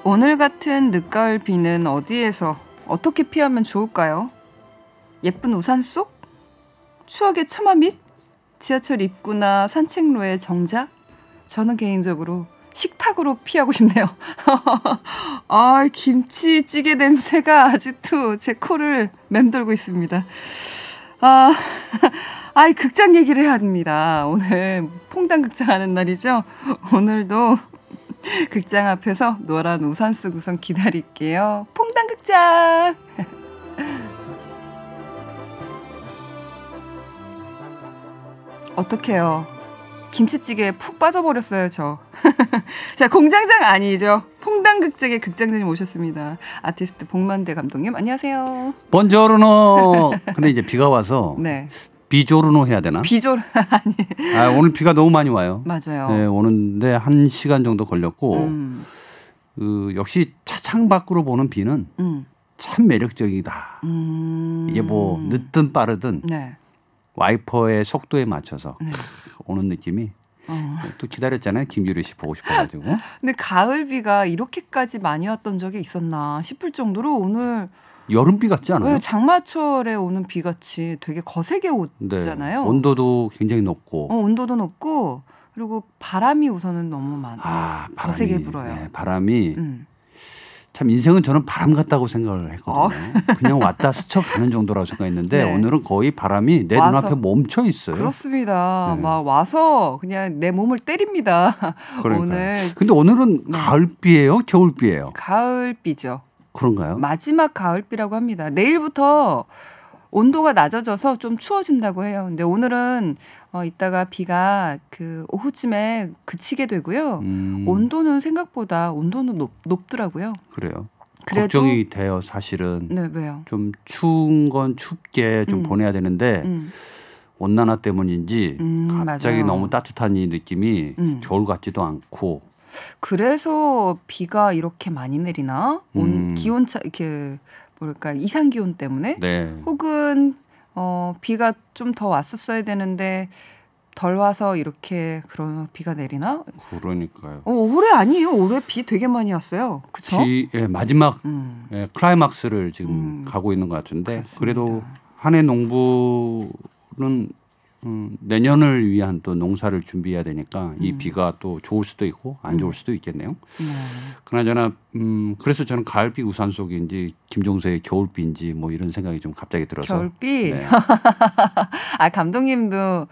오늘 같은 늦가을 비는 어디에서 어떻게 피하면 좋을까요? 예쁜 우산 속? 추억의 처마 밑? 지하철 입구나 산책로의 정자? 저는 개인적으로 식탁으로 피하고 싶네요. 아, 김치찌개 냄새가 아직도 제 코를 맴돌고 있습니다. 극장 얘기를 해야 합니다. 오늘 퐁당극장 하는 날이죠. 오늘도 극장 앞에서 노란 우산 쓰고선 기다릴게요. 퐁당극장. 어떡해요. 김치찌개에 푹 빠져버렸어요, 저. 자, 공장장 아니죠. 퐁당극장의 극장장님 오셨습니다. 아티스트 복만대 감독님, 안녕하세요. 번저르노. 근데 이제 비가 와서 네. 비조르노 해야 되나? 아니. 오늘 비가 너무 많이 와요. 맞아요. 네, 오는데 1시간 정도 걸렸고 역시 차창 밖으로 보는 비는 참 매력적이다. 이게 뭐 늦든 빠르든 네. 와이퍼의 속도에 맞춰서 네. 오는 느낌이 또 기다렸잖아요. 김유리 씨 보고 싶어가지고. 근데 가을 비가 이렇게까지 많이 왔던 적이 있었나 싶을 정도로 오늘 여름비 같지 않아요? 왜 장마철에 오는 비같이 되게 거세게 오잖아요. 네. 온도도 굉장히 높고. 온도도 높고 그리고 바람이 우선은 너무 많아요. 거세게 불어요. 네, 바람이 참 인생은 저는 바람 같다고 생각을 했거든요. 그냥 왔다 스쳐가는 정도라고 생각했는데 네. 오늘은 거의 바람이 내 눈앞에 멈춰 있어요. 그렇습니다. 네. 막 와서 그냥 내 몸을 때립니다. 그러니까요. 오늘. 근데 오늘은 네. 가을비예요? 겨울비예요? 가을비죠. 그런가요? 마지막 가을비라고 합니다. 내일부터 온도가 낮아져서 좀 추워진다고 해요. 근데 오늘은 이따가 비가 그 오후쯤에 그치게 되고요. 온도는 생각보다 높더라고요. 그래요. 그래도 걱정이 돼요, 사실은. 네, 왜요? 좀 추운 건 춥게 좀 보내야 되는데 온난화 때문인지 갑자기 맞아요. 너무 따뜻한 이 느낌이 겨울 같지도 않고. 그래서 비가 이렇게 많이 내리나? 기온차 이렇게 뭐랄까 이상 기온 때문에? 네. 혹은 비가 좀 더 왔었어야 되는데 덜 와서 이렇게 그런 비가 내리나? 그러니까요. 올해 아니에요. 올해 비 되게 많이 왔어요. 그렇죠? 마지막 클라이막스를 지금 가고 있는 것 같은데 그렇습니다. 그래도 한 해 농부는 내년을 위한 또 농사를 준비해야 되니까 이 비가 또 좋을 수도 있고 안 좋을 수도 있겠네요. 그나저나 그래서 저는 가을비 우산 속인지 김종서의 겨울비인지 뭐 이런 생각이 좀 갑자기 들어서. 겨울비? 네. 감독님도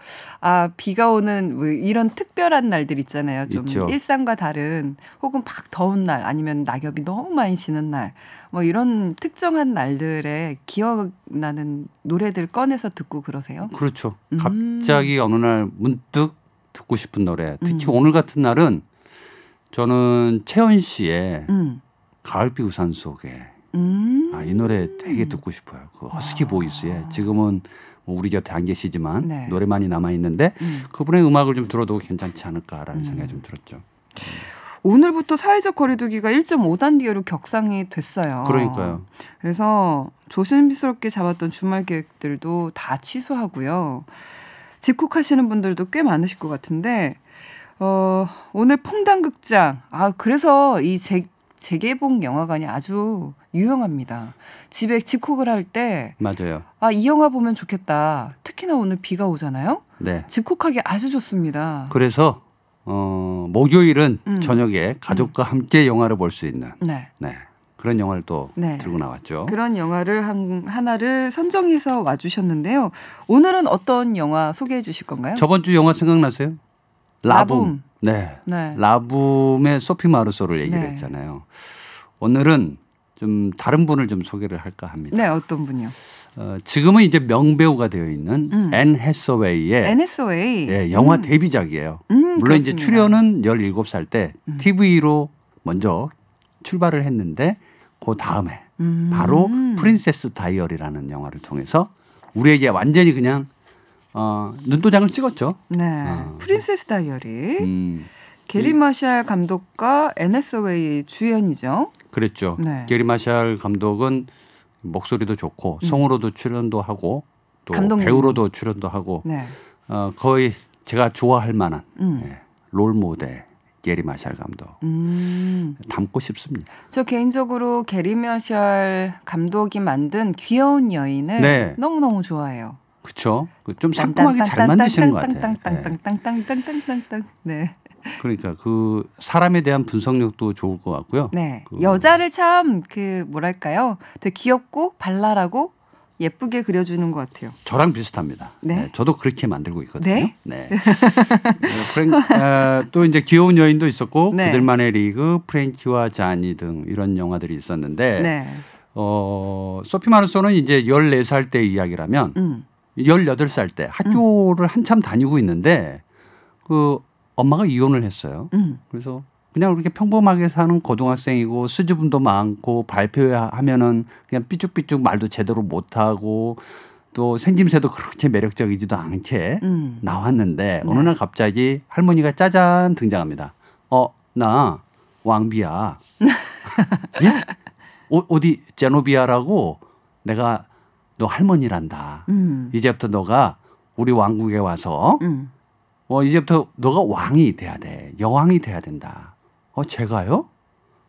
비가 오는 뭐 이런 특별한 날들 있잖아요. 좀 있죠. 일상과 다른 혹은 막 더운 날 아니면 낙엽이 너무 많이 지는 날 뭐 이런 특정한 날들에 기억나는 노래들 꺼내서 듣고 그러세요? 그렇죠. 갑자기 어느 날 문득 듣고 싶은 노래. 특히 오늘 같은 날은 저는 채연 씨의 가을비 우산 속에 이 노래 되게 듣고 싶어요. 그 허스키 보이스에 지금은 뭐 우리 곁에 안 계시지만 네. 노래만이 남아 있는데 그분의 음악을 좀 들어도 괜찮지 않을까라는 생각이 좀 들었죠. 오늘부터 사회적 거리두기가 1.5단계로 격상이 됐어요. 그러니까요. 그래서 조심스럽게 잡았던 주말 계획들도 다 취소하고요. 집콕하시는 분들도 꽤 많으실 것 같은데 오늘 퐁당극장 그래서 이 재개봉 영화관이 아주 유용합니다. 집에 집콕을 할 때 맞아요. 이 영화 보면 좋겠다. 특히나 오늘 비가 오잖아요. 네. 집콕하기 아주 좋습니다. 그래서 목요일은 저녁에 가족과 함께 영화를 볼 수 있는 네. 그런 영화를 또 네. 들고 나왔죠. 그런 영화를 하나를 선정해서 와주셨는데요. 오늘은 어떤 영화 소개해 주실 건가요? 저번 주 영화 생각나세요? 라붐. 네. 네. 라붐의 소피 마르소를 얘기를 네. 했잖아요. 오늘은 좀 다른 분을 좀 소개를 할까 합니다. 네, 어떤 분이요? 지금은 이제 명배우가 되어 있는 앤 해서웨이의 앤 해서웨이. 영화 데뷔작이에요. 물론 그렇습니다. 이제 출연은 17살 때 TV로 먼저 출발을 했는데 그 다음에 바로 프린세스 다이어리라는 영화를 통해서 우리에게 완전히 그냥 눈도장을 찍었죠. 네, 프린세스 다이어리. 게리 마샬 감독과 앤 해서웨이 주연이죠. 그랬죠. 네. 게리 마샬 감독은 목소리도 좋고 성우로도 출연도 하고 또 감독님. 배우로도 출연도 하고 네. 거의 제가 좋아할 만한 롤 모델 게리 마샬 감독. 닮고 싶습니다. 저 개인적으로 게리 마샬 감독이 만든 귀여운 여인을 네. 너무너무 좋아해요. 그렇죠. 좀 상큼하게 잘 만드시는 것 같아요. 땅땅땅땅땅땅땅땅땅땅땅. 네. 그러니까 그 사람에 대한 분석력도 좋을 것 같고요. 네. 여자를 참 그 뭐랄까요? 되게 귀엽고 발랄하고 예쁘게 그려주는 것 같아요. 저랑 비슷합니다. 네. 네, 저도 그렇게 만들고 있거든요. 네. 네. 또 이제 귀여운 여인도 있었고 네. 그들만의 리그, 프랭키와 자니 등 이런 영화들이 있었는데 네. 소피 마르소는 이제 14살 때 이야기라면 18살 때 학교를 한참 다니고 있는데 그 엄마가 이혼을 했어요. 그래서 그냥 그렇게 평범하게 사는 고등학생이고 수줍음도 많고 발표하면은 그냥 삐죽삐죽 말도 제대로 못하고 또 생김새도 그렇게 매력적이지도 않게 나왔는데 어느 날 갑자기 할머니가 짜잔 등장합니다. 나 왕비야. 예? 어디 제노비아라고 내가 너 할머니란다. 이제부터 너가 우리 왕국에 와서 이제부터 너가 왕이 돼야 돼. 여왕이 돼야 된다. 제가요?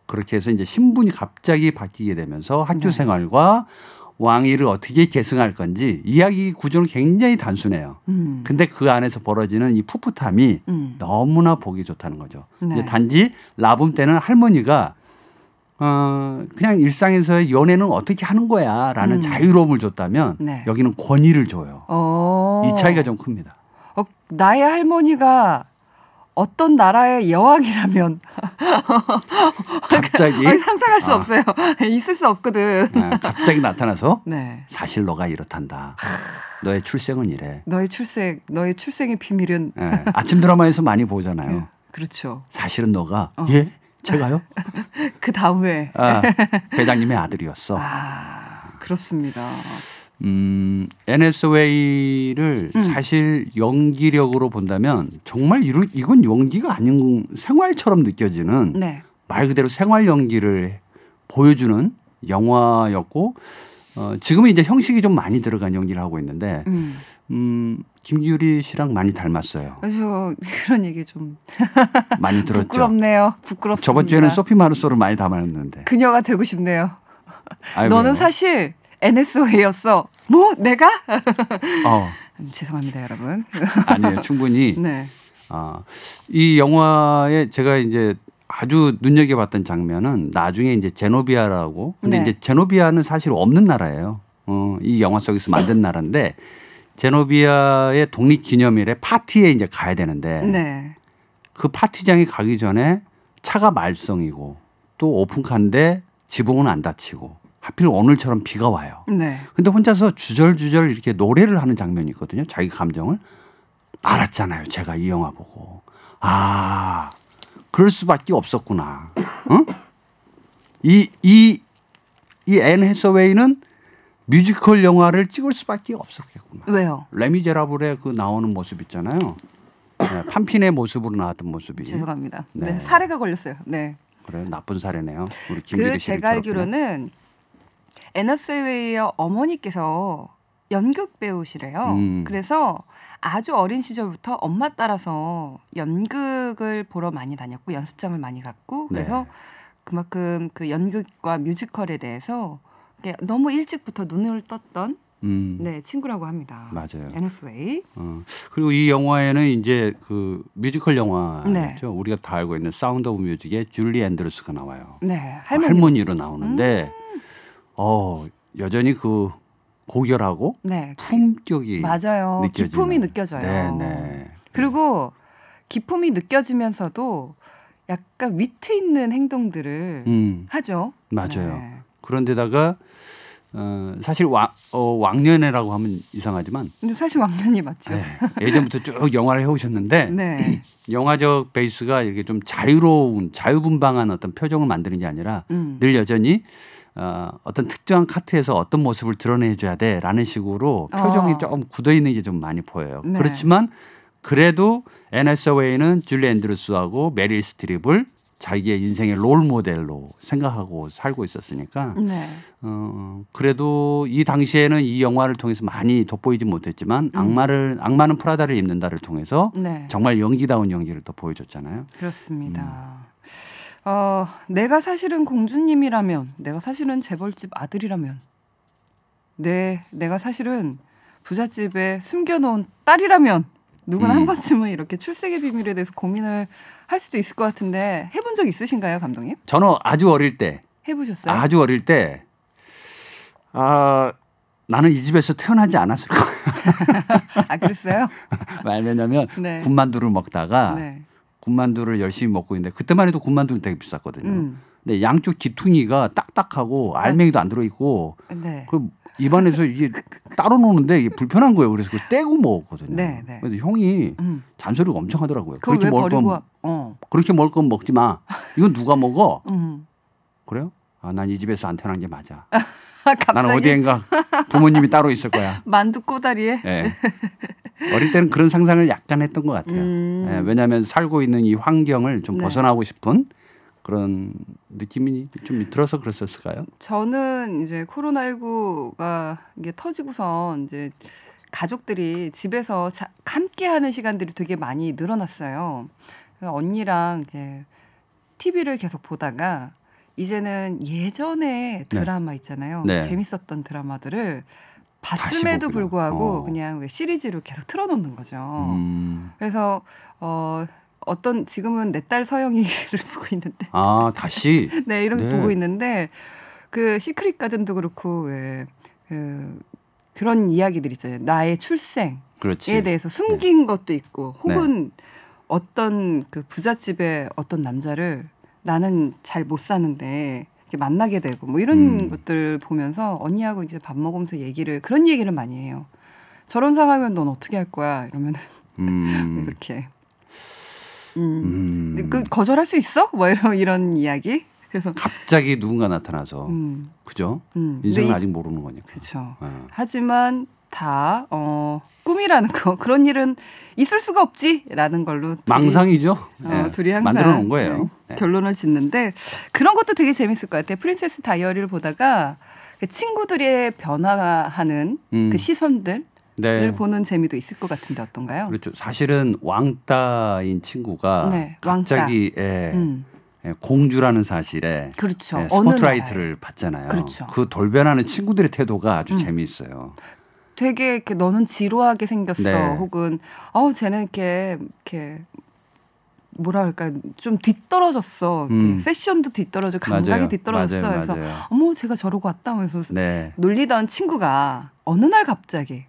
그렇게 해서 이제 신분이 갑자기 바뀌게 되면서 학교 생활과 왕위를 어떻게 계승할 건지 이야기 구조는 굉장히 단순해요. 근데 그 안에서 벌어지는 이 풋풋함이 너무나 보기 좋다는 거죠. 네. 이제 단지 라붐 때는 할머니가 그냥 일상에서의 연애는 어떻게 하는 거야 라는 자유로움을 줬다면 네. 여기는 권위를 줘요. 이 차이가 좀 큽니다. 나의 할머니가 어떤 나라의 여왕이라면 갑자기 상상할 수 없어요. 있을 수 없거든. 갑자기 나타나서 네. 사실 너가 이렇단다. 너의 출생은 이래. 너의 출생의 비밀은 아침 드라마에서 많이 보잖아요. 그렇죠. 사실은 너가 예? 제가요? 그 다음에 회장님의 아들이었어. 그렇습니다. NSW를 사실 연기력으로 본다면 정말 이건 연기가 아닌 생활처럼 느껴지는 네. 말 그대로 생활 연기를 보여주는 영화였고 지금은 이제 형식이 좀 많이 들어간 연기를 하고 있는데 김규리 씨랑 많이 닮았어요. 저 그런 얘기 좀 많이 들었죠. 부끄럽네요. 부끄럽습니다. 저번 주에는 소피 마르소를 많이 닮았는데. 그녀가 되고 싶네요. 아이고요. 너는 사실 NSOA였어. 뭐 내가? 죄송합니다, 여러분. 아니에요, 충분히. 네. 이 영화에 제가 이제 아주 눈여겨봤던 장면은 나중에 이제 제노비아라고. 근데 이제 제노비아는 사실 없는 나라예요. 이 영화 속에서 만든 나라인데 제노비아의 독립기념일에 파티에 이제 가야 되는데 그 파티장에 가기 전에 차가 말썽이고 또 오픈카인데 지붕은 안 닫히고. 하필 오늘처럼 비가 와요. 네. 근데 혼자서 주절주절 이렇게 노래를 하는 장면이 있거든요. 자기 감정을. 알았잖아요. 제가 이 영화 보고. 그럴 수밖에 없었구나. 이 앤 해서웨이는 뮤지컬 영화를 찍을 수밖에 없었겠구나. 왜요? 레미제라블에 그 나오는 모습 있잖아요. 판핀의 모습으로 나왔던 모습이. 죄송합니다. 네. 사례가 걸렸어요. 네. 그래요. 나쁜 사례네요. 우리 김규리 씨. 제가 알기로는 앤 해서웨이의 어머니께서 연극 배우시래요. 그래서 아주 어린 시절부터 엄마 따라서 연극을 보러 많이 다녔고 연습장을 많이 갔고 그래서 그만큼 그 연극과 뮤지컬에 대해서 너무 일찍부터 눈을 떴던 친구라고 합니다. 맞아요. 앤 해서웨이. 그리고 이 영화에는 이제 그 뮤지컬 영화죠. 우리가 다 알고 있는 사운드 오브 뮤직에 줄리 앤드루스가 나와요. 네, 할머니로 나오는데 여전히 그 고결하고 품격이 맞아요. 느껴지는. 기품이 느껴져요. 네. 그리고 기품이 느껴지면서도 약간 위트 있는 행동들을 하죠. 맞아요. 그런데다가 사실 왕년회라고 하면 이상하지만 근데 사실 왕년이 맞죠. 예전부터 쭉 영화를 해오셨는데 영화적 베이스가 이렇게 좀 자유로운 자유분방한 어떤 표정을 만드는 게 아니라 늘 여전히 어떤 특정한 카트에서 어떤 모습을 드러내줘야 돼라는 식으로 표정이 조금 굳어있는 게 좀 많이 보여요. 그렇지만 그래도 앤 해서웨이는 줄리 앤드루스하고 메릴 스트립을 자기의 인생의 롤 모델로 생각하고 살고 있었으니까 네. 그래도 이 당시에는 이 영화를 통해서 많이 돋보이지 못했지만 악마는 프라다를 입는다를 통해서 네. 정말 연기다운 연기를 또 보여줬잖아요. 그렇습니다. 내가 사실은 공주님이라면, 내가 사실은 재벌집 아들이라면, 내가 사실은 부잣집에 숨겨놓은 딸이라면 누구나 한 번쯤은 이렇게 출생의 비밀에 대해서 고민을 할 수도 있을 것 같은데 해본 적 있으신가요, 감독님? 저는 아주 어릴 때 해보셨어요? 아주 어릴 때 나는 이 집에서 태어나지 않았을 거예요. 아, 그랬어요? 왜냐하면 네. 군만두를 먹다가 네. 군만두를 열심히 먹고 있는데 그때만 해도 군만두는 되게 비쌌거든요. 근데 양쪽 귀퉁이가 딱딱하고 알맹이도 안 들어있고 네. 그 입안에서 이게 따로 노는데 이게 불편한 거예요. 그래서 그걸 떼고 먹었거든요. 네, 네. 그래서 형이 잔소리가 엄청 하더라고요. 그걸 왜 버리고? 그렇게 먹을 건 먹지 마. 이건 누가 먹어? 그래요? 난 이 집에서 안 태어난 게 맞아. 나는 어디엔가 부모님이 따로 있을 거야. 만두 꼬다리에? 네. 어릴 때는 그런 상상을 약간 했던 것 같아요. 네, 왜냐하면 살고 있는 이 환경을 좀 벗어나고 싶은 그런 느낌이 좀 들어서 그랬었을까요? 저는 이제 코로나19가 이게 터지고선 이제 가족들이 집에서 함께하는 시간들이 되게 많이 늘어났어요. 언니랑 이제 TV를 계속 보다가 이제는 예전에 드라마 있잖아요. 네. 재밌었던 드라마들을 봤음에도 불구하고 그냥 왜 시리즈로 계속 틀어놓는 거죠. 그래서 어떤 지금은 내 딸 서영이를 보고 있는데 다시 네 이렇게 보고 있는데 그 시크릿 가든도 그렇고 왜 그런 이야기들 있잖아요. 나의 출생에 그렇지. 대해서 숨긴 것도 있고 혹은 어떤 그 부잣집의 어떤 남자를 나는 잘 못 사는데 이렇게 만나게 되고 뭐 이런 것들 보면서 언니하고 이제 밥 먹으면서 그런 얘기를 많이 해요. 저런 상황이면 넌 어떻게 할 거야? 이러면 이렇게 그 거절할 수 있어? 뭐 이런 이야기. 그래서 갑자기 누군가 나타나서 그죠? 인생을 아직 모르는 거니까. 그렇죠. 하지만 다 꿈이라는 거 그런 일은 있을 수가 없지라는 걸로 망상이죠. 둘이 항상 만들어 놓은 거예요. 결론을 짓는데 그런 것도 되게 재밌을 것 같아요. 프린세스 다이어리를 보다가 그 친구들의 변화하는 그 시선들 를 보는 재미도 있을 것 같은데 어떤가요? 그렇죠. 사실은 왕따인 친구가 갑자기 공주라는 사실에 그렇죠. 스포트라이트를 받잖아요. 그렇죠. 그 돌변하는 친구들의 태도가 아주 재미있어요. 되게 이렇게 너는 지루하게 생겼어. 혹은 쟤는 이렇게 뭐라 할까 좀 뒤떨어졌어. 패션도 뒤떨어져, 감각이 뒤떨어졌어. 그래서 어머 제가 저러고 왔다 하면서 놀리던 친구가 어느 날 갑자기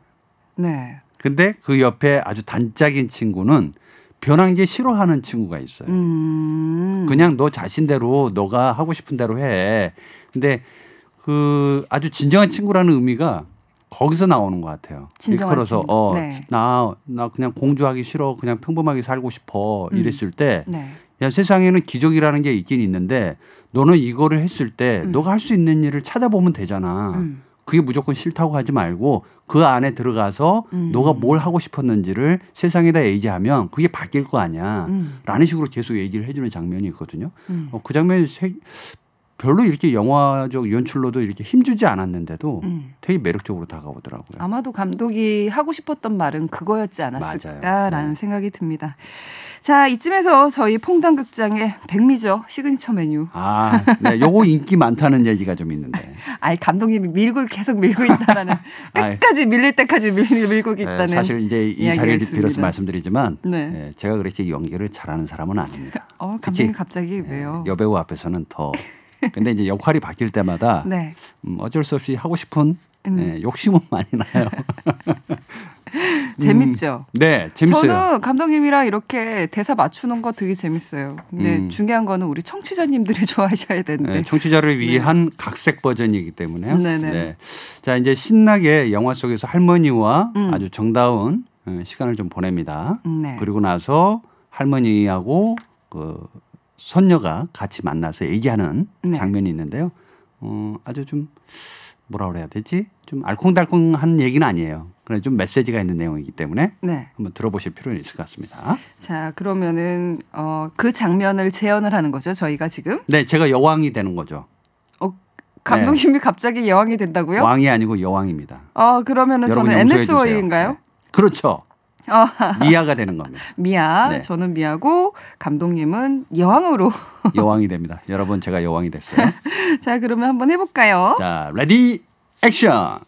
근데 그 옆에 아주 단짝인 친구는 변한 게 싫어하는 친구가 있어요. 그냥 너 자신대로 너가 하고 싶은 대로 해. 근데 그 아주 진정한 친구라는 의미가 거기서 나오는 것 같아요. 일컬어서 나 그냥 공주하기 싫어. 그냥 평범하게 살고 싶어. 이랬을 때 야, 세상에는 기적이라는 게 있긴 있는데 너는 이거를 했을 때 너가 할 수 있는 일을 찾아보면 되잖아. 그게 무조건 싫다고 하지 말고 그 안에 들어가서 너가 뭘 하고 싶었는지를 세상에다 얘기하면 그게 바뀔 거 아니야. 라는 식으로 계속 얘기를 해주는 장면이 있거든요. 그 장면이 별로 이렇게 영화적 연출로도 이렇게 힘주지 않았는데도 되게 매력적으로 다가오더라고요. 아마도 감독이 하고 싶었던 말은 그거였지 않았을까라는 생각이 듭니다. 자, 이쯤에서 저희 퐁당극장의 백미죠. 시그니처 메뉴. 요거 인기 많다는 얘기가 좀 있는데. 감독님이 계속 밀고 있다라는 끝까지 밀릴 때까지 밀고 있다는. 사실 이제 이 자리를 빌어서 말씀드리지만 제가 그렇게 연기를 잘하는 사람은 아닙니다. 감독님 갑자기 왜요? 여배우 앞에서는 더. 근데 이제 역할이 바뀔 때마다 어쩔 수 없이 하고 싶은 욕심은 많이 나요. 재밌죠? 네, 재밌어요. 저는 감독님이랑 이렇게 대사 맞추는 거 되게 재밌어요. 근데 중요한 거는 우리 청취자님들이 좋아하셔야 되는데. 청취자를 위한 각색 버전이기 때문에요. 자, 이제 신나게 영화 속에서 할머니와 아주 정다운 시간을 좀 보냅니다. 그리고 나서 할머니하고 그 손녀가 같이 만나서 얘기하는 장면이 있는데요. 아주 좀 뭐라 그래야 되지? 좀 알콩달콩한 얘기는 아니에요. 그래 좀 메시지가 있는 내용이기 때문에 네. 한번 들어보실 필요는 있을 것 같습니다. 자, 그러면은 그 장면을 재현을 하는 거죠, 저희가 지금? 네, 제가 여왕이 되는 거죠. 감독님이 네. 갑자기 여왕이 된다고요? 왕이 아니고 여왕입니다. 그러면은 저는 NSY인가요? 네. 그렇죠. 미아가 되는 겁니다. 미아, 네. 저는 미아고 감독님은 여왕으로 여왕이 됩니다. 여러분 제가 여왕이 됐어요. 자, 그러면 한번 해볼까요? 자, 레디 액션.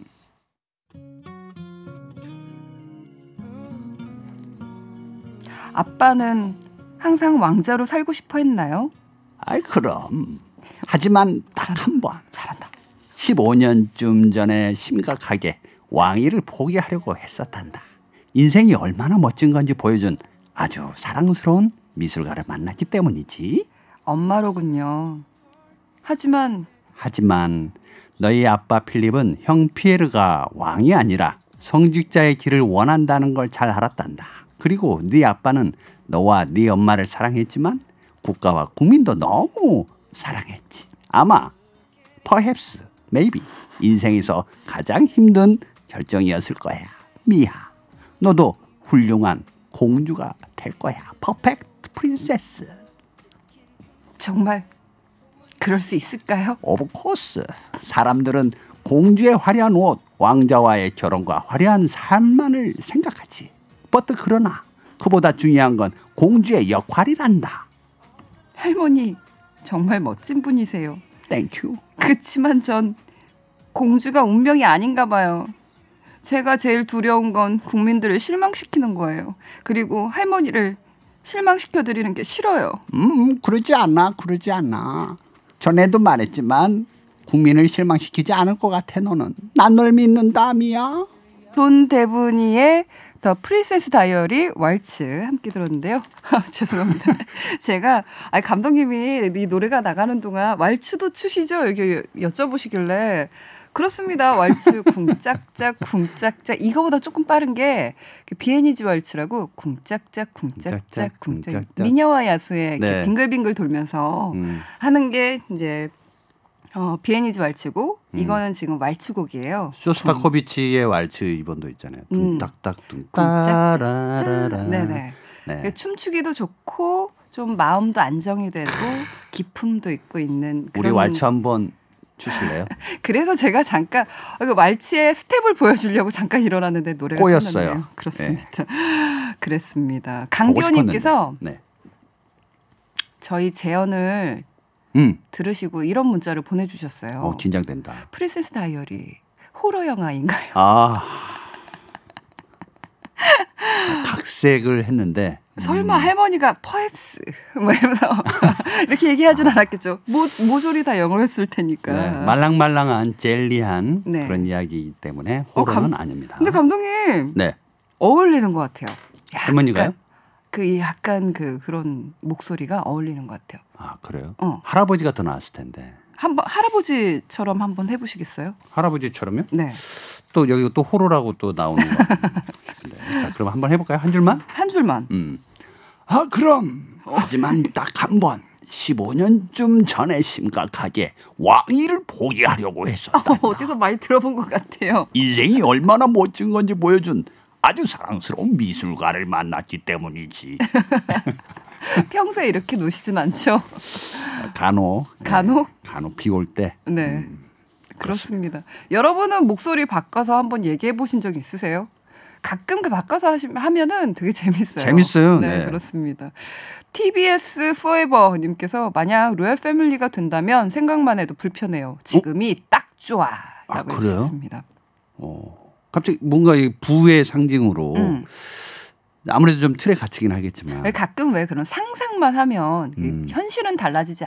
아빠는 항상 왕자로 살고 싶어 했나요? 아이 그럼. 하지만 딱 한 번. 잘한다. 15년쯤 전에 심각하게 왕위를 포기하려고 했었단다. 인생이 얼마나 멋진 건지 보여준 아주 사랑스러운 미술가를 만났기 때문이지. 엄마로군요. 하지만 너희 아빠 필립은 형 피에르가 왕이 아니라 성직자의 길을 원한다는 걸 잘 알았단다. 그리고 네 아빠는 너와 네 엄마를 사랑했지만 국가와 국민도 너무 사랑했지. 아마 perhaps, maybe 인생에서 가장 힘든 결정이었을 거야. 미아, 너도 훌륭한 공주가 될 거야. 퍼펙트 프린세스. 정말 그럴 수 있을까요? 오브 코스. 사람들은 공주의 화려한 옷, 왕자와의 결혼과 화려한 삶만을 생각하지. 그러나 그보다 중요한 건 공주의 역할이란다. 할머니 정말 멋진 분이세요. 땡큐. 그치만 전 공주가 운명이 아닌가 봐요. 제가 제일 두려운 건 국민들을 실망시키는 거예요. 그리고 할머니를 실망시켜드리는 게 싫어요. 그러지 않아. 전에도 말했지만 국민을 실망시키지 않을 것 같아. 너는. 난 널 믿는다, 미야. 존 데브니의 더 프린세스 다이어리 왈츠 함께 들었는데요. 죄송합니다. 제가 감독님이 이 노래가 나가는 동안 왈츠도 추시죠? 이렇게 여쭤보시길래 그렇습니다. 왈츠 쿵짝짝 쿵짝짝 이거보다 조금 빠른 게 비애니지 왈츠라고 쿵짝짝 쿵짝짝 쿵짝 미녀와 야수의 네. 빙글빙글 돌면서 하는 게 이제 비애니지 왈츠고 이거는 지금 왈츠곡이에요. 쇼스타코비치의 왈츠 이번도 있잖아요. 둥딱딱 둥따라라라. 네네. 네. 춤추기도 좋고 좀 마음도 안정이 되고 기품도 있고 있는 그런. 우리 왈츠 한번 추실래요? 그래서 제가 잠깐 왈츠의 스텝을 보여주려고 잠깐 일어났는데 노래가 꼬였어요. 끝났네요. 그렇습니다. 네. 그랬습니다. 강기호님께서 네. 저희 재연을 들으시고 이런 문자를 보내주셨어요. 긴장된다. 프린세스 다이어리 호러 영화인가요? 각색을 했는데 설마 할머니가 퍼헥스 뭐 이러면서 이렇게 얘기하진 않았겠죠. 모조리 다 영어로 했을 테니까. 네, 말랑말랑한 젤리한 네. 그런 이야기이기 때문에 호러는 아닙니다. 근데 감독님 네. 어울리는 것 같아요. 할머니가요? 약간 그런 목소리가 어울리는 것 같아요. 아 그래요? 할아버지가 더 나았을 텐데. 한번 할아버지처럼 한번 해보시겠어요? 할아버지처럼요? 네. 또 여기 또 호로라고 또 나오는 거. 네. 자, 그럼 한번 해볼까요? 한 줄만? 한 줄만. 그럼. 하지만 딱 한 번. 15년쯤 전에 심각하게 왕위를 포기하려고 했었다. 어디서 많이 들어본 것 같아요. 인생이 얼마나 멋진 건지 보여준 아주 사랑스러운 미술가를 만났기 때문이지. 평소에 이렇게 노시진 않죠? 간혹 비 올 때. 네. 그렇습니다. 여러분은 목소리 바꿔서 한번 얘기해 보신 적 있으세요? 가끔 바꿔서 하면은 되게 재밌어요. 재밌어요. 네, 네. 그렇습니다. TBS 포에버 님께서 만약 로얄 패밀리가 된다면 생각만 해도 불편해요. 지금이 딱 좋아라고 해주셨습니다. 갑자기 뭔가 이 부의 상징으로 아무래도 좀 틀에 갇히긴 하겠지만 가끔 왜 그런 상상만 하면 현실은 달라지지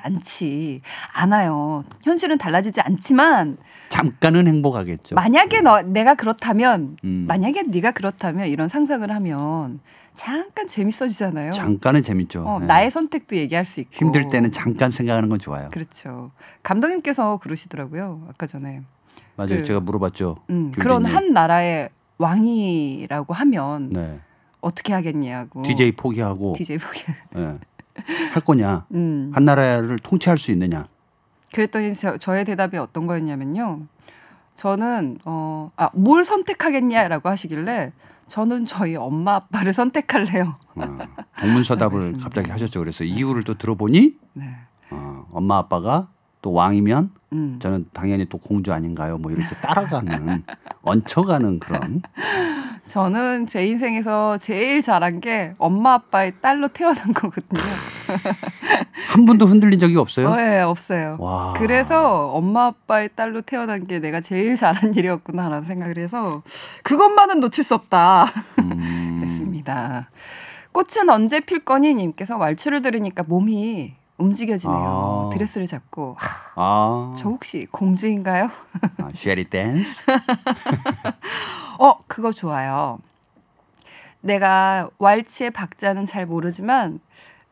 않아요. 현실은 달라지지 않지만 잠깐은 행복하겠죠. 만약에 내가 그렇다면 만약에 네가 그렇다면 이런 상상을 하면 잠깐 재밌어지잖아요. 잠깐은 재밌죠. 네. 나의 선택도 얘기할 수 있고 힘들 때는 잠깐 생각하는 건 좋아요. 그렇죠. 감독님께서 그러시더라고요. 아까 전에. 맞아요. 제가 물어봤죠. 그런 한 나라의 왕이라고 하면 네. 어떻게 하겠냐고. DJ 포기하고. 네. 할 거냐. 한 나라를 통치할 수 있느냐. 그랬더니 저의 대답이 어떤 거였냐면요. 저는 뭘 선택하겠냐라고 하시길래 저는 저희 엄마 아빠를 선택할래요. 동문서답을 갑자기 하셨죠. 그래서 이유를 또 들어보니 네. 엄마 아빠가 또 왕이면 저는 당연히 또 공주 아닌가요? 뭐 이렇게 따라가는 얹혀가는 그런. 저는 제 인생에서 제일 잘한 게 엄마 아빠의 딸로 태어난 거거든요. 한 번도 흔들린 적이 없어요? 네, 없어요. 와. 그래서 엄마 아빠의 딸로 태어난 게 내가 제일 잘한 일이었구나라는 생각을 해서 그것만은 놓칠 수 없다. 그랬습니다. 꽃은 언제 필 거니? 님께서 왈츠를 들으니까 몸이 움직여지네요. 드레스를 잡고. 저 혹시 공주인가요? 쉐리 댄스? 그거 좋아요. 내가 왈츠의 박자는 잘 모르지만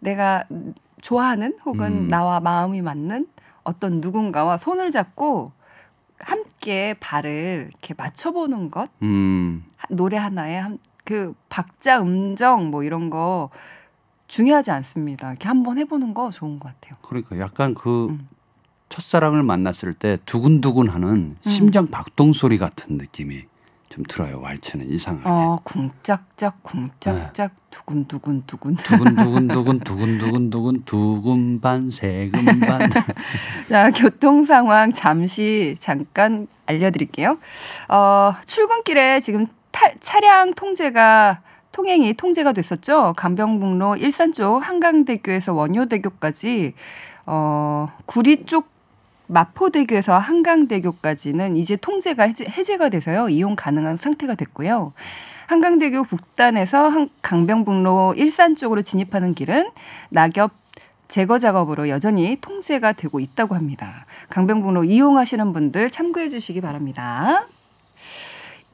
내가 좋아하는 혹은 나와 마음이 맞는 어떤 누군가와 손을 잡고 함께 발을 이렇게 맞춰보는 것. 노래 하나에 그 박자, 음정 뭐 이런 거 중요하지 않습니다. 이렇게 한번 해보는 거 좋은 것 같아요. 그러니까 약간 그 첫사랑을 만났을 때 두근두근하는 심장 박동 소리 같은 느낌이 좀 들어요. 왈츠는 이상하게. 쿵짝짝 쿵짝짝 두근두근 두근두근 두근두근 두근반 세근반. 자, 교통 상황 잠깐 알려드릴게요. 출근길에 지금 차량 통행이 통제가 됐었죠. 간병북로 일산 쪽 한강대교에서 원효대교까지 구리 쪽 마포대교에서 한강대교까지는 이제 통제가 해제가 돼서요. 이용 가능한 상태가 됐고요. 한강대교 북단에서 강병북로 일산 쪽으로 진입하는 길은 낙엽 제거 작업으로 여전히 통제가 되고 있다고 합니다. 강병북로 이용하시는 분들 참고해 주시기 바랍니다.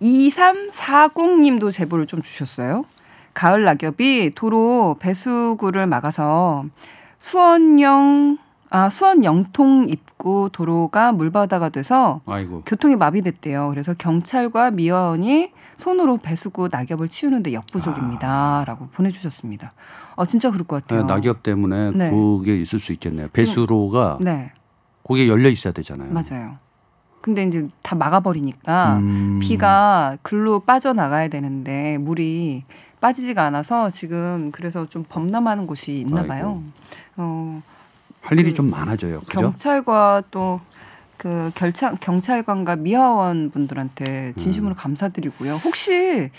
2340님도 제보를 좀 주셨어요. 가을 낙엽이 도로 배수구를 막아서 수원 영통 입구 도로가 물바다가 돼서 아이고. 교통이 마비됐대요. 그래서 경찰과 미화원이 손으로 배수구 낙엽을 치우는데 역부족입니다. 라고 보내주셨습니다. 진짜 그럴 것 같아요. 낙엽 때문에 네. 그게 있을 수 있겠네요. 배수로가 네. 거기에 열려 있어야 되잖아요. 맞아요. 근데 이제 다 막아버리니까 비가 글로 빠져나가야 되는데 물이 빠지지가 않아서 지금 그래서 좀 범람하는 곳이 있나 봐요. 할 일이 좀 많아져요. 그죠? 경찰과 또 그 경찰관과 미화원 분들한테 진심으로 감사드리고요. 혹시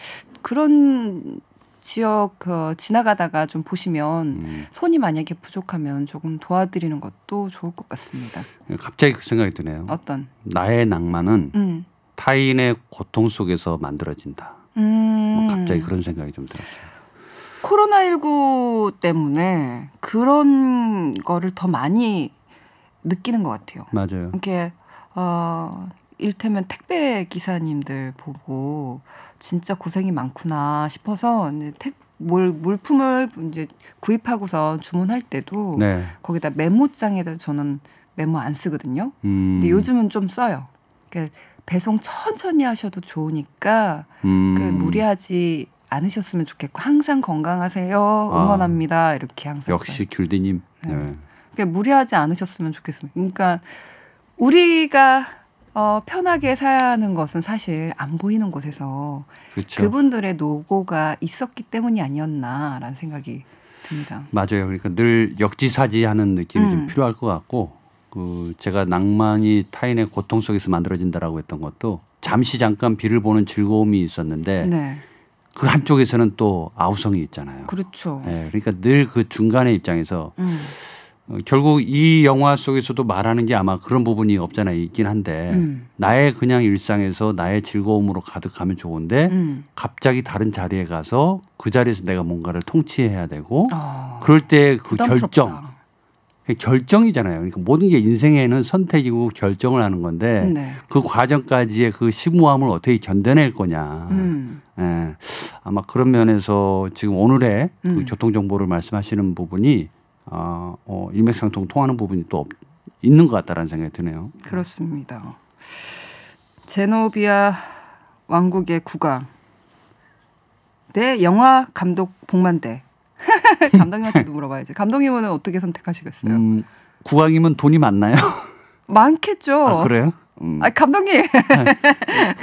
그런 지역 지나가다가 좀 보시면 손이 만약에 부족하면 조금 도와드리는 것도 좋을 것 같습니다. 갑자기 그 생각이 드네요. 어떤? 나의 낭만은 타인의 고통 속에서 만들어진다. 갑자기 그런 생각이 좀 들었어요. 코로나19 때문에 그런 거를 더 많이 느끼는 것 같아요. 맞아요. 이렇게 일테면 택배 기사님들 보고 진짜 고생이 많구나 싶어서 물품을 이제 구입하고서 주문할 때도 네. 거기다 메모장에다 저는 메모 안 쓰거든요. 근데 요즘은 좀 써요. 그러니까 배송 천천히 하셔도 좋으니까 무리하지 않으셨으면 좋겠고 항상 건강하세요. 응원합니다. 이렇게 항상 역시 귤디님. 네. 네. 그러니까 무리하지 않으셨으면 좋겠습니다. 그러니까 우리가 편하게 사는 것은 사실 안 보이는 곳에서 그렇죠. 그분들의 노고가 있었기 때문이 아니었나라는 생각이 듭니다. 맞아요. 그러니까 늘 역지사지하는 느낌이 좀 필요할 것 같고 제가 낭만이 타인의 고통 속에서 만들어진다라고 했던 것도 잠깐 비를 보는 즐거움이 있었는데 네. 그 한쪽에서는 또 아우성이 있잖아요. 그렇죠. 네, 그러니까 늘 그 중간의 입장에서 결국 이 영화 속에서도 말하는 게 아마 그런 부분이 없잖아 있긴 한데 나의 그냥 일상에서 나의 즐거움으로 가득하면 좋은데 갑자기 다른 자리에 가서 그 자리에서 내가 뭔가를 통치해야 되고 그럴 때 그 결정이잖아요. 그러니까 모든 게 인생에는 선택이고 결정을 하는 건데 네. 그 과정까지의 그 심오함을 어떻게 견뎌낼 거냐. 예, 아마 그런 면에서 지금 오늘의 그 교통정보를 말씀하시는 부분이 일맥상통 통하는 부분이 또 있는 것 같다라는 생각이 드네요. 그렇습니다. 제노비아 왕국의 국왕 대 영화 감독 복만대. 감독님한테도 물어봐야지. 감독님은 어떻게 선택하시겠어요? 국왕이면 돈이 많나요? 많겠죠. 그래요? 아, 감독님.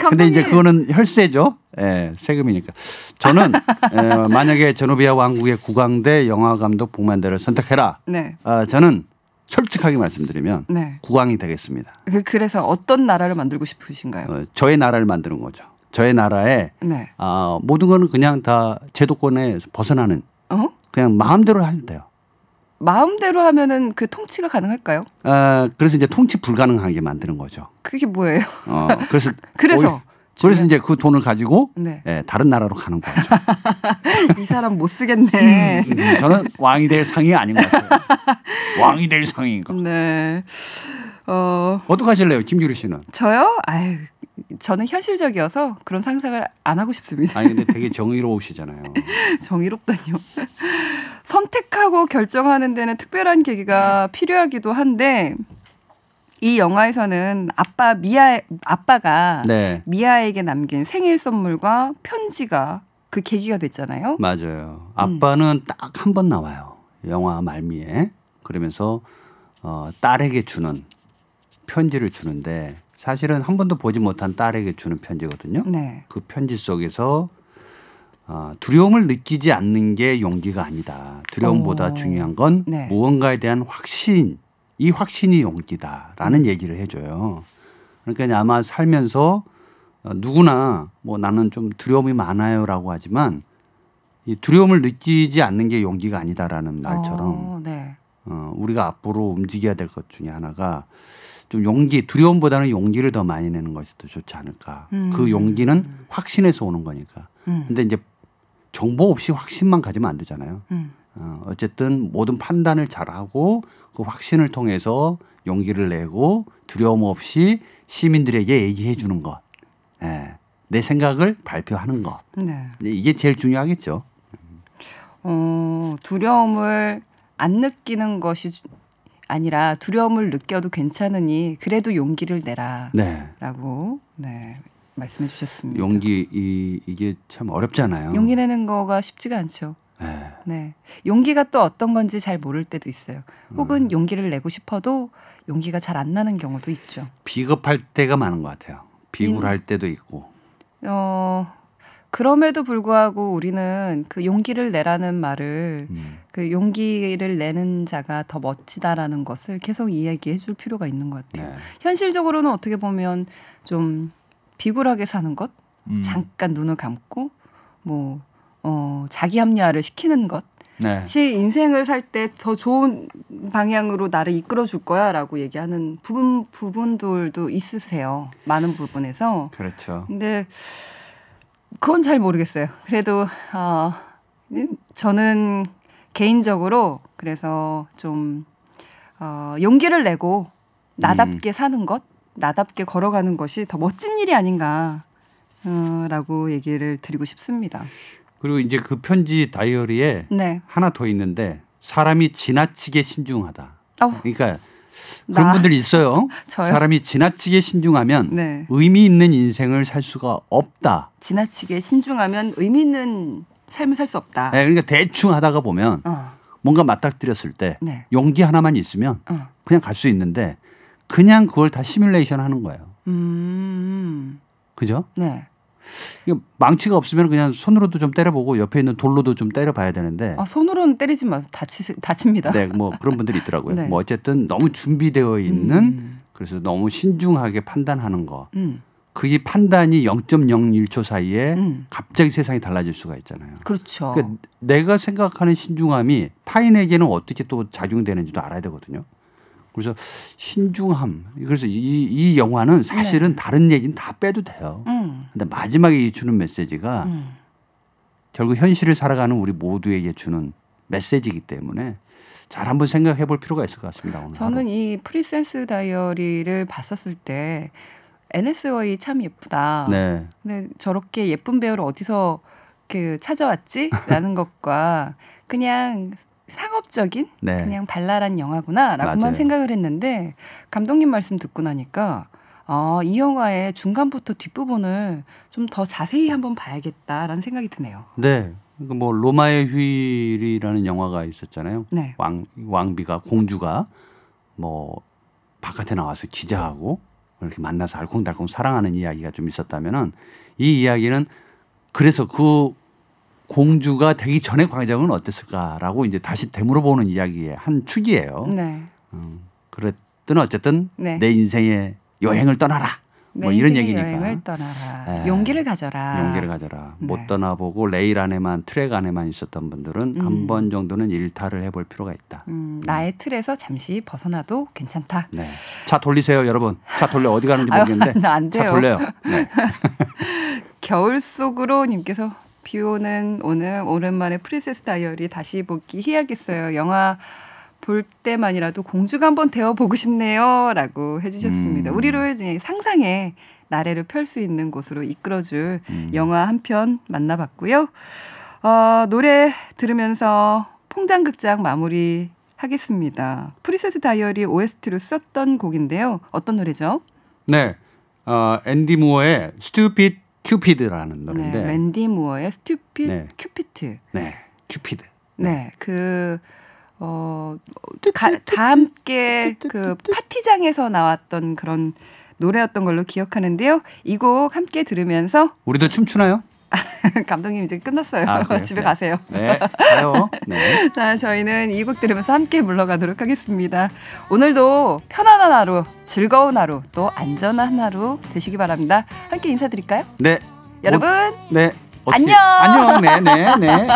근데 이제 그거는 혈세죠. 예, 세금이니까. 저는 만약에 제노비아 왕국의 국왕 대 영화감독 복만대를 선택해라. 네. 저는 솔직하게 말씀드리면 네. 국왕이 되겠습니다. 그래서 어떤 나라를 만들고 싶으신가요? 저의 나라를 만드는 거죠. 저의 나라에 네. 모든 거는 그냥 다 제도권에 벗어나는 그냥 마음대로 하면 돼요. 마음대로 하면은 그 통치가 가능할까요? 그래서 이제 통치 불가능하게 만드는 거죠. 그게 뭐예요? 그래서 이제 그 돈을 가지고 네. 다른 나라로 가는 거죠. 이 사람 못 쓰겠네. 저는 왕이 될 상이 아닌 것 같아요. 왕이 될 상인가. 네. 어떻게 하실래요, 김규리 씨는? 저요? 아유, 저는 현실적이어서 그런 상상을 안 하고 싶습니다. 아니 근데 되게 정의로우시잖아요. 정의롭다니요. 선택하고 결정하는 데는 특별한 계기가 필요하기도 한데 이 영화에서는 아빠가 네. 미아에게 남긴 생일 선물과 편지가 그 계기가 됐잖아요. 맞아요. 아빠는 딱 한 번 나와요. 영화 말미에. 그러면서 딸에게 주는 편지를 주는데 사실은 한 번도 보지 못한 딸에게 주는 편지거든요. 네. 그 편지 속에서 두려움을 느끼지 않는 게 용기가 아니다. 두려움보다 중요한 건 네. 무언가에 대한 확신, 이 확신이 용기다라는 얘기를 해줘요. 그러니까 아마 살면서 누구나 뭐 나는 좀 두려움이 많아요라고 하지만 이 두려움을 느끼지 않는 게 용기가 아니다라는 말처럼 네. 우리가 앞으로 움직여야 될 것 중에 하나가 좀 두려움보다는 용기를 더 많이 내는 것이 더 좋지 않을까. 그 용기는 확신에서 오는 거니까. 근데 이제 정보 없이 확신만 가지면 안 되잖아요. 어쨌든 모든 판단을 잘하고 그 확신을 통해서 용기를 내고 두려움 없이 시민들에게 얘기해 주는 것. 내 생각을 발표하는 것. 네. 이게 제일 중요하겠죠. 두려움을 안 느끼는 것이 아니라 두려움을 느껴도 괜찮으니 그래도 용기를 내라라고 말씀해 주셨습니다. 용기 이게 참 어렵잖아요. 용기 내는 거가 쉽지가 않죠. 네. 용기가 또 어떤 건지 잘 모를 때도 있어요. 혹은 용기를 내고 싶어도 용기가 잘 안 나는 경우도 있죠. 비겁할 때가 많은 것 같아요. 비굴할 때도 있고. 그럼에도 불구하고 우리는 그 용기를 내라는 말을 그 용기를 내는 자가 더 멋지다라는 것을 계속 이야기해 줄 필요가 있는 것 같아요. 네. 현실적으로는 어떻게 보면 좀 비굴하게 사는 것, 잠깐 눈을 감고 뭐 자기 합리화를 시키는 것이 인생을 살 때 더 좋은 방향으로 나를 이끌어 줄 거야라고 얘기하는 부분들도 있으세요. 많은 부분에서. 그렇죠. 근데 그건 잘 모르겠어요. 그래도 저는 개인적으로 그래서 좀 용기를 내고 나답게 사는 것, 나답게 걸어가는 것이 더 멋진 일이 아닌가라고 얘기를 드리고 싶습니다. 그리고 이제 그 편지 다이어리에 하나 더 있는데 사람이 지나치게 신중하다. 그러니까 그런 분들이 있어요. 저요? 사람이 지나치게 신중하면 의미 있는 인생을 살 수가 없다. 지나치게 신중하면 의미 있는 삶을 살 수 없다. 네, 그러니까 대충 하다가 보면 뭔가 맞닥뜨렸을 때 용기 하나만 있으면 그냥 갈 수 있는데 그냥 그걸 다 시뮬레이션 하는 거예요. 그죠? 네. 망치가 없으면 그냥 손으로도 좀 때려보고 옆에 있는 돌로도 좀 때려봐야 되는데. 손으로는 때리지 마세요. 다칩니다. 네, 뭐 그런 분들이 있더라고요. 뭐 어쨌든 너무 준비되어 있는 그래서 너무 신중하게 판단하는 거. 그게 판단이 0.01초 사이에 갑자기 세상이 달라질 수가 있잖아요. 그렇죠. 그러니까 내가 생각하는 신중함이 타인에게는 어떻게 또 작용되는지도 알아야 되거든요. 그래서 신중함. 그래서 이 영화는 사실은 다른 얘기는 다 빼도 돼요. 근데 마지막에 주는 메시지가 결국 현실을 살아가는 우리 모두에게 주는 메시지이기 때문에 잘 한번 생각해 볼 필요가 있을 것 같습니다. 오늘 저는 하루. 이 프린세스 다이어리를 봤었을 때 NS워이 참 예쁘다. 네. 근데 저렇게 예쁜 배우를 어디서 찾아왔지? 라는 것과 그냥 상업적인 그냥 발랄한 영화구나라고만 맞아요. 생각을 했는데 감독님 말씀 듣고 나니까 이 영화의 중간부터 뒷부분을 좀 더 자세히 한번 봐야겠다라는 생각이 드네요. 네. 그러니까 뭐 로마의 휴일이라는 영화가 있었잖아요. 왕비가 공주가 뭐 바깥에 나와서 기자하고 이렇게 만나서 알콩달콩 사랑하는 이야기가 좀 있었다면은 이 이야기는 그래서 그 공주가 되기 전의 과정은 어땠을까라고 이제 다시 되물어보는 이야기의 한 축이에요. 네. 그랬든 어쨌든 네. 내 인생의 여행을 떠나라. 뭐 이런 얘기니까. 여행을 떠나라. 용기를 가져라. 용기를 가져라. 네. 못 떠나보고 레일 안에만 트랙 안에만 있었던 분들은 한 번 정도는 일탈을 해볼 필요가 있다. 나의 틀에서 잠시 벗어나도 괜찮다. 네. 차 돌리세요, 여러분. 차 돌려 어디 가는지 모르겠는데. 나 안 돼요. 차 돌려요. 네. 겨울 속으로 님께서 비 오는 오늘 오랜만에 프린세스 다이어리 다시 보기 해야겠어요. 영화 볼 때만이라도 공주가 한번 되어보고 싶네요. 라고 해주셨습니다. 우리를 상상의 나래를 펼 수 있는 곳으로 이끌어줄 영화 한 편 만나봤고요. 노래 들으면서 퐁당극장 마무리 하겠습니다. 프린세스 다이어리 OST로 썼던 곡인데요. 어떤 노래죠? 네. 앤디 무어의 Stupid Cupid라는 노래인데. 네, 앤디 무어의 Stupid 네. Cupid. 네. 큐피드. 네. 다 함께 그 파티장에서 나왔던 그런 노래였던 걸로 기억하는데요. 이 곡 함께 들으면서 우리도 춤추나요? 감독님 이제 끝났어요. 집에 네. 가세요. 네, 가요. 네. 자, 저희는 이 곡 들으면서 함께 물러가도록 하겠습니다. 오늘도 편안한 하루, 즐거운 하루, 또 안전한 하루 되시기 바랍니다. 함께 인사드릴까요? 네. 여러분, 네. 안녕. 안녕. 네, 네, 네.